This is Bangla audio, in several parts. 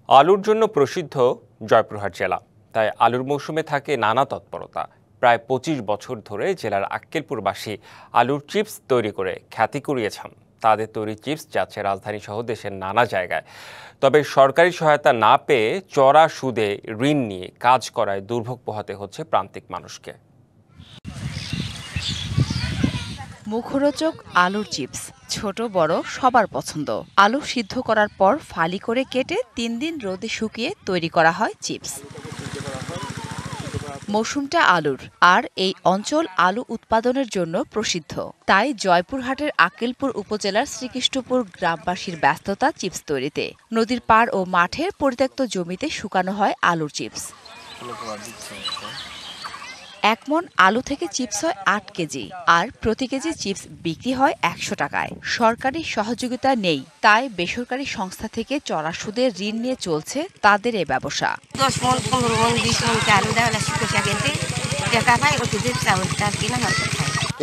আলুর জন্য প্রসিদ্ধ জয়পুরহাট জেলা, তাই আলুর মৌসুমে থাকে নানা তৎপরতা। প্রায় ২৫ বছর ধরে জেলার আক্কেলপুরবাসী আলুর চিপস তৈরি করে খ্যাতি কুড়িয়েছেন। তাদের তৈরি চিপস যাচ্ছে রাজধানী সহ দেশের নানা জায়গায়। তবে সরকারি সহায়তা না পেয়ে চড়া সুদে ঋণ নিয়ে কাজ করায় দুর্ভোগ পোহাতে হচ্ছে প্রান্তিক মানুষকে। মুখরোচক আলুর চিপস ছোট বড় সবার পছন্দ। আলু সিদ্ধ করার পর ফালি করে কেটে ৩ দিন রোদে শুকিয়ে তৈরি করা হয় চিপস। মৌসুমটা আলুর, আর এই অঞ্চল আলু উৎপাদনের জন্য প্রসিদ্ধ। তাই জয়পুরহাটের আক্কেলপুর উপজেলার শ্রীকৃষ্ণপুর গ্রামবাসীর ব্যস্ততা চিপস তৈরিতে। নদীর পাড় ও মাঠের পরিত্যক্ত জমিতে শুকানো হয় আলুর চিপস। ১ মণ আলু থেকে চিপস হয় ৮ কেজি, আর প্রতি কেজি চিপস বিক্রি হয় ১০০ টাকায়। সরকারি সহযোগিতা নেই, তাই বেসরকারি সংস্থা থেকে চড়া সুদে ঋণ নিয়ে চলছে তাদের এই ব্যবসা। ১০ মণ ১৫ মণ ২০ মণ আলু দেওয়া শিক্ষা কিনতে টাকা পাই, ওকে যে চাউলটা কিনা হয়।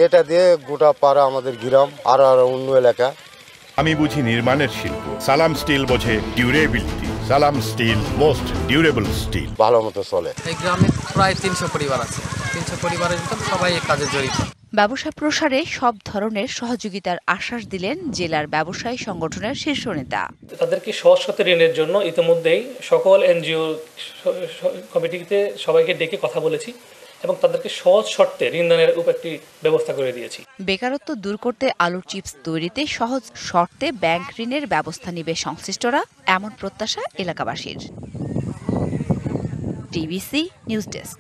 এটা দিয়ে গোটা পাড়া আমাদের গ্রাম আর অন্য এলাকা। আমি বুঝি নির্মাণের শিল্প, সালাম স্টিল বোঝে ডিউরেবিলিটি। সালাম স্টিল মোস্ট ডিউরেবল স্টিল। ভালো মতো চলে। এই গ্রামে প্রায় ৩০০ পরিবার আছে। ৩০০ পরিবারের ভিতর সবাই এই কাজে জড়িত। ব্যবসা প্রসারে সব ধরনের সহযোগিতার আশ্বাস দিলেন জেলার ব্যবসায়ী সংগঠনের শীর্ষ নেতা। তাদেরকে সহজ শর্তে ঋণের জন্য ইতিমধ্যেই সকল এনজিও কমিটিতে সবাইকে ডেকে কথা বলেছি এবং তাদেরকে সহজ শর্তে ঋণদানের একটি ব্যবস্থা করে দিয়েছি। বেকারত্ব দূর করতে আলুর চিপস তৈরিতে সহজ শর্তে ব্যাংক ঋণের ব্যবস্থা নেবে সংশ্লিষ্টরা, এমন প্রত্যাশা এলাকাবাসীর। TBC news desk.